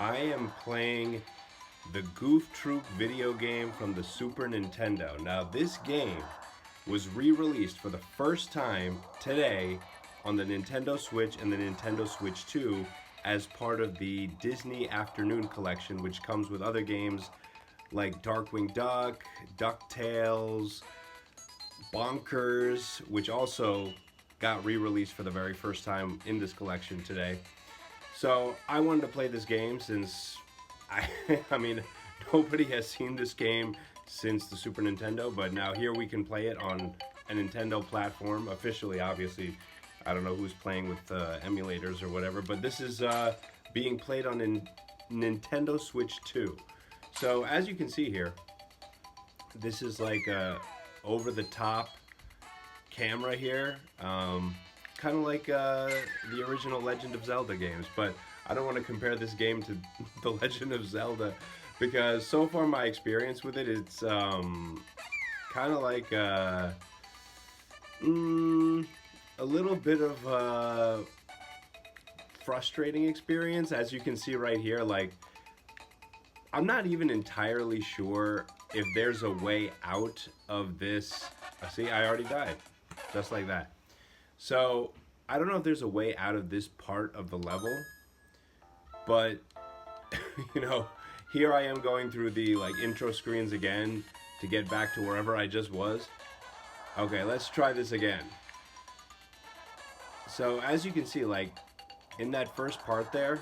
I am playing the Goof Troop video game from the Super Nintendo. Now, this game was re-released for the first time today on the Nintendo Switch and the Nintendo Switch 2 as part of the Disney Afternoon Collection, which comes with other games like Darkwing Duck, DuckTales, Bonkers, which also got re-released for the very first time in this collection today. So I wanted to play this game since I, I mean, nobody has seen this game since the Super Nintendo, but now here we can play it on a Nintendo platform officially. Obviously, I don't know who's playing with emulators or whatever, but this is being played on Nintendo Switch 2. So as you can see here, this is like a over-the-top camera here. Kind of like the original Legend of Zelda games, but I don't want to compare this game to the Legend of Zelda because so far my experience with it, it's kind of like a little bit of a frustrating experience. As you can see right here, like I'm not even entirely sure if there's a way out of this. See, I already died, just like that. So I don't know if there's a way out of this part of the level, but you know, here I am going through the like intro screens again to get back to wherever I just was. Okay, let's try this again. So as you can see, like in that first part there,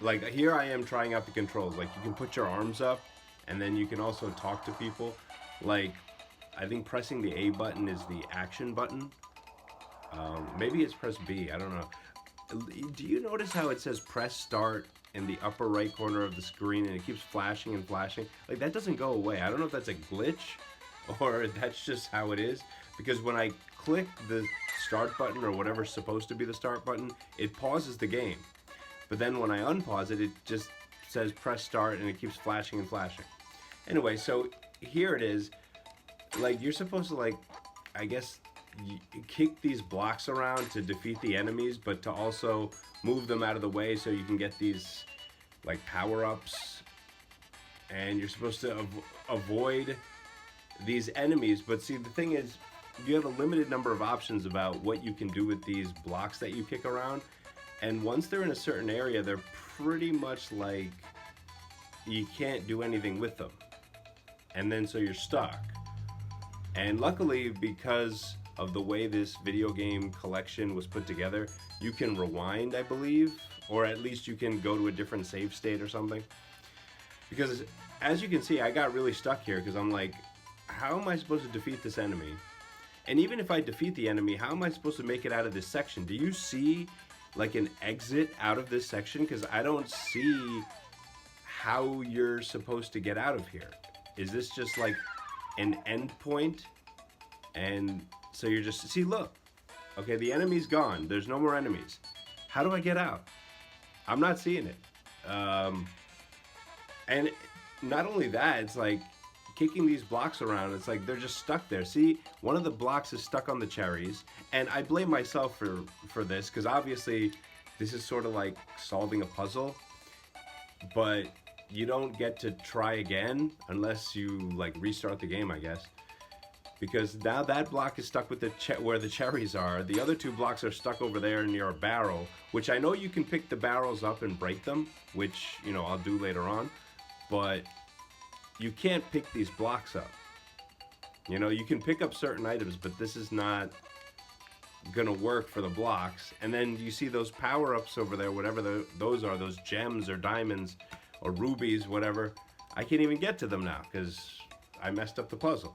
like here I am trying out the controls. Like you can put your arms up and then you can also talk to people. Like I think pressing the A button is the action button. Maybe it's press B, I don't know. Do you notice how it says press start in the upper right corner of the screen and it keeps flashing and flashing? Like that doesn't go away. I don't know if that's a glitch or that's just how it is. Because when I click the start button or whatever's supposed to be the start button, it pauses the game. But then when I unpause it, it just says press start and it keeps flashing and flashing. Anyway, so here it is. Like you're supposed to like, I guess, you kick these blocks around to defeat the enemies, but to also move them out of the way so you can get these like power-ups. And you're supposed to avoid these enemies. But see, the thing is, you have a limited number of options about what you can do with these blocks that you kick around. And once they're in a certain area, they're pretty much like you can't do anything with them. And then so you're stuck. And luckily, because of the way this video game collection was put together, you can rewind, I believe, or at least you can go to a different save state or something. Because as you can see, I got really stuck here because I'm like, how am I supposed to defeat this enemy? And even if I defeat the enemy, how am I supposed to make it out of this section? Do you see like an exit out of this section? Because I don't see how you're supposed to get out of here. Is this just like an end point? And so you're just, see, look. Okay, the enemy's gone. There's no more enemies. How do I get out? I'm not seeing it. And not only that, it's like kicking these blocks around. It's like they're just stuck there. See, one of the blocks is stuck on the cherries. And I blame myself for this because obviously this is sort of like solving a puzzle. But you don't get to try again unless you like restart the game, I guess. Because now that block is stuck with the where the cherries are. The other two blocks are stuck over there near a barrel, which I know you can pick the barrels up and break them, which, you know, I'll do later on. But you can't pick these blocks up. You know, you can pick up certain items, but this is not gonna work for the blocks. And then you see those power-ups over there, whatever those are, those gems or diamonds or rubies, whatever. I can't even get to them now because I messed up the puzzle.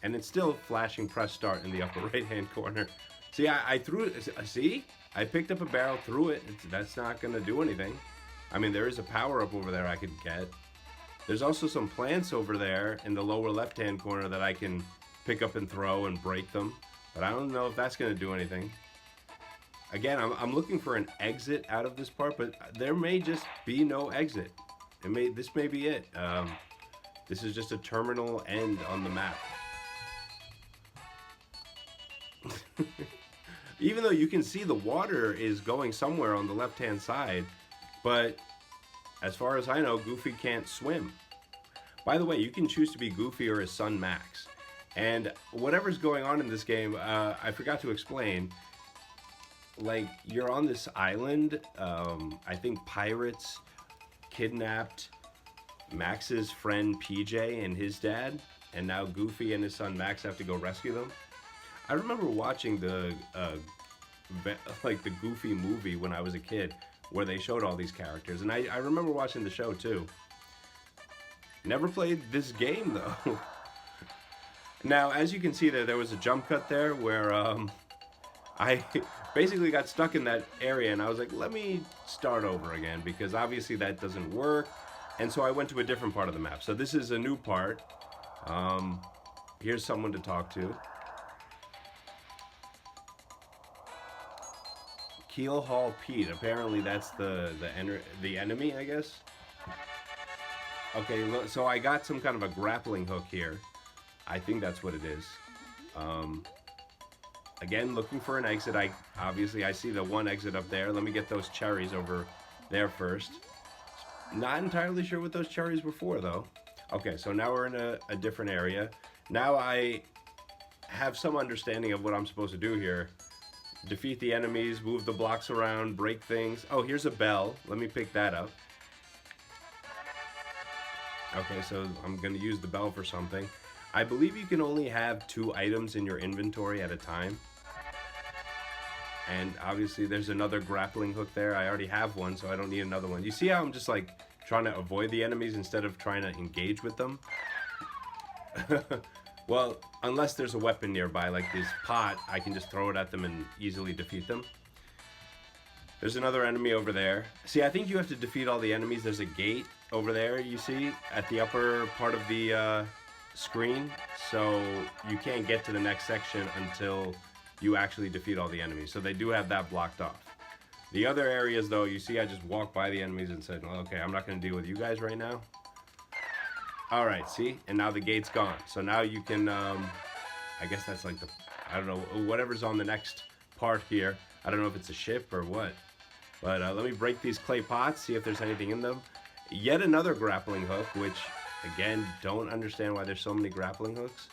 And it's still flashing press start in the upper right hand corner. See, I threw it. See? I picked up a barrel, threw it. That's not going to do anything. I mean, there is a power up over there I could get. There's also some plants over there in the lower left hand corner that I can pick up and throw and break them. But I don't know if that's going to do anything. Again, I'm looking for an exit out of this part, but there may just be no exit. This may be it. This is just a terminal end on the map. Even though you can see the water is going somewhere on the left-hand side, but as far as I know, Goofy can't swim. By the way, you can choose to be Goofy or his son Max. And whatever's going on in this game, I forgot to explain. Like, you're on this island. I think pirates kidnapped Max's friend PJ and his dad. And now Goofy and his son Max have to go rescue them. I remember watching the like the Goofy movie when I was a kid, where they showed all these characters, and I remember watching the show too. Never played this game though. Now, as you can see there was a jump cut there where I basically got stuck in that area, and I was like, let me start over again, because obviously that doesn't work. And so I went to a different part of the map. So this is a new part. Here's someone to talk to. Keelhaul Pete. Apparently that's the enemy, I guess. Okay, so I got some kind of a grappling hook here. I think that's what it is. Again, looking for an exit. Obviously I see the one exit up there. Let me get those cherries over there first. Not entirely sure what those cherries were for though. Okay, so now we're in a different area. Now I have some understanding of what I'm supposed to do here. Defeat the enemies, move the blocks around, break things. Oh, here's a bell. Let me pick that up. Okay, so I'm going to use the bell for something. I believe you can only have 2 items in your inventory at a time. And obviously there's another grappling hook there. I already have one, so I don't need another one. You see how I'm just like trying to avoid the enemies instead of trying to engage with them? Well, unless there's a weapon nearby, like this pot, I can just throw it at them and easily defeat them. There's another enemy over there. See, I think you have to defeat all the enemies. There's a gate over there, you see, at the upper part of the screen. So you can't get to the next section until you actually defeat all the enemies. So they do have that blocked off. The other areas, though, you see I just walked by the enemies and said, well, okay, I'm not going to deal with you guys right now. All right, see? And now the gate's gone. So now you can, I guess that's like the, I don't know, whatever's on the next part here. I don't know if it's a ship or what. But let me break these clay pots, see if there's anything in them. Yet another grappling hook, which, again, don't understand why there's so many grappling hooks.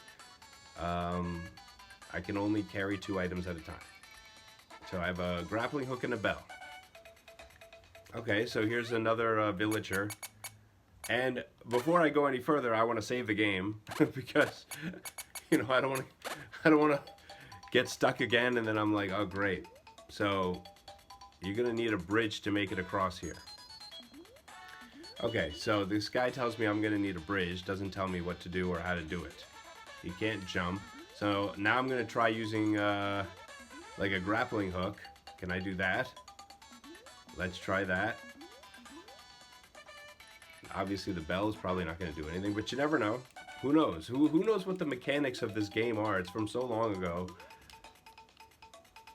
I can only carry 2 items at a time. So I have a grappling hook and a bell. Okay, so here's another villager. And before I go any further, I want to save the game because, you know, I don't want to get stuck again, and then I'm like, oh great. So you're gonna need a bridge to make it across here. Okay, so this guy tells me I'm gonna need a bridge, doesn't tell me what to do or how to do it. He can't jump. So now I'm gonna try using like a grappling hook. Can I do that? Let's try that. Obviously the bell is probably not going to do anything, but you never know. Who knows? Who knows what the mechanics of this game are? It's from so long ago.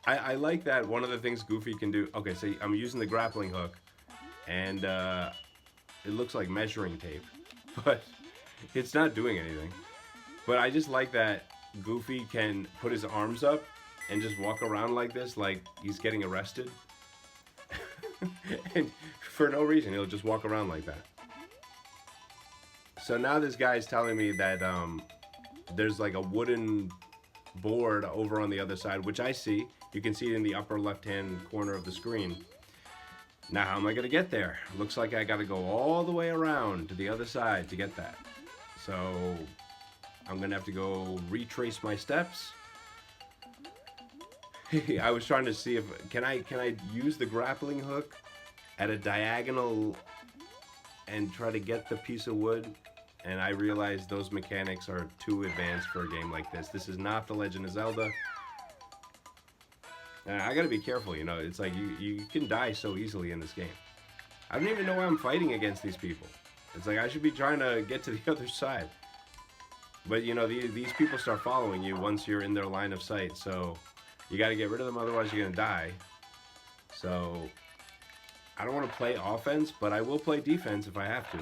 I like that one of the things Goofy can do. Okay, so I'm using the grappling hook, and it looks like measuring tape, but it's not doing anything. But I just like that Goofy can put his arms up and just walk around like this, like he's getting arrested. And for no reason, he'll just walk around like that. So now this guy's telling me that there's like a wooden board over on the other side, which I see. You can see it in the upper left-hand corner of the screen. Now, how am I going to get there? Looks like I got to go all the way around to the other side to get that. So I'm going to have to go retrace my steps. I was trying to see if can I use the grappling hook at a diagonal and try to get the piece of wood, and I realized those mechanics are too advanced for a game like this. This is not The Legend of Zelda. I gotta be careful, you know, it's like you can die so easily in this game. I don't even know why I'm fighting against these people. It's like I should be trying to get to the other side. But you know, these people start following you once you're in their line of sight, so you gotta get rid of them, otherwise you're gonna die. So I don't want to play offense, but I will play defense if I have to.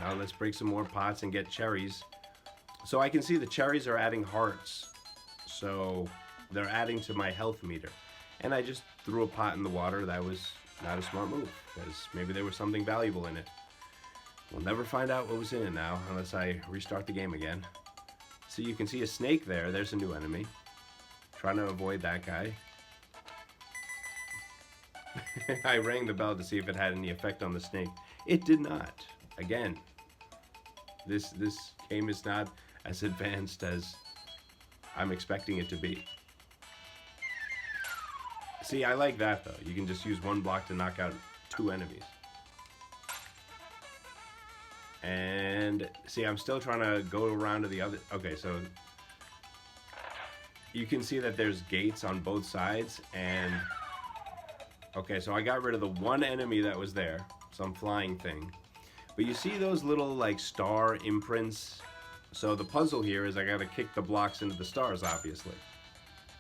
Now let's break some more pots and get cherries. So I can see the cherries are adding hearts. So they're adding to my health meter. And I just threw a pot in the water. That was not a smart move, because maybe there was something valuable in it. We'll never find out what was in it now, unless I restart the game again. So you can see a snake there. There's a new enemy. Trying to avoid that guy. I rang the bell to see if it had any effect on the snake. It did not. Again, this game is not as advanced as I'm expecting it to be. See, I like that though. You can just use one block to knock out 2 enemies. And see, I'm still trying to go around to the other. Okay, so you can see that there's gates on both sides. And okay, so I got rid of the one enemy that was there, some flying thing. But you see those little like star imprints? So the puzzle here is I gotta kick the blocks into the stars, obviously.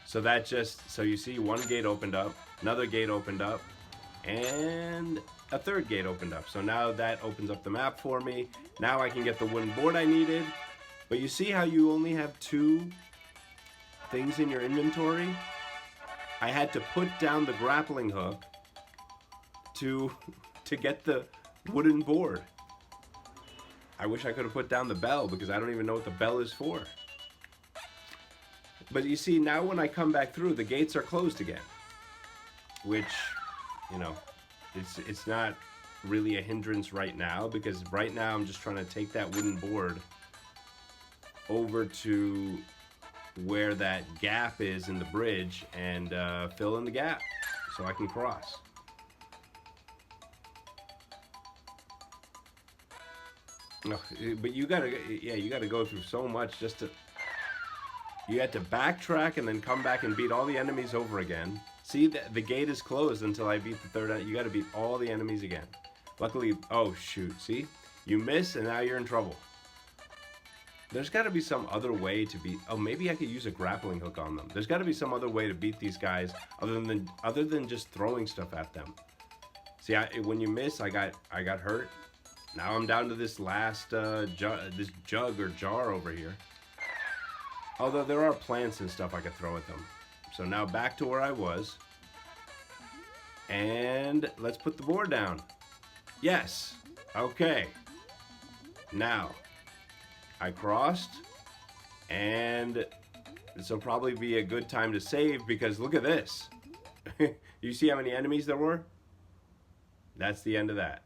So that just, so you see one gate opened up, another gate opened up, and a third gate opened up. So now that opens up the map for me. Now I can get the wooden board I needed. But you see how you only have 2 things in your inventory? I had to put down the grappling hook to get the wooden board. I wish I could have put down the bell, because I don't even know what the bell is for. But you see, now when I come back through, the gates are closed again. Which, you know, it's not really a hindrance right now, because right now I'm just trying to take that wooden board over to where that gap is in the bridge and fill in the gap so I can cross. No, but you gotta go through so much just to. You had to backtrack and then come back and beat all the enemies over again. See, the gate is closed until I beat the third. You got to beat all the enemies again. Luckily, oh shoot, see, you miss and now you're in trouble. There's got to be some other way to beat. Oh, maybe I could use a grappling hook on them. There's got to be some other way to beat these guys other than just throwing stuff at them. See, when you miss, I got hurt. Now I'm down to this last this jug or jar over here. Although there are plants and stuff I could throw at them. So now back to where I was. And let's put the board down. Yes. Okay. Now, I crossed. And this will probably be a good time to save, because look at this. You see how many enemies there were? That's the end of that.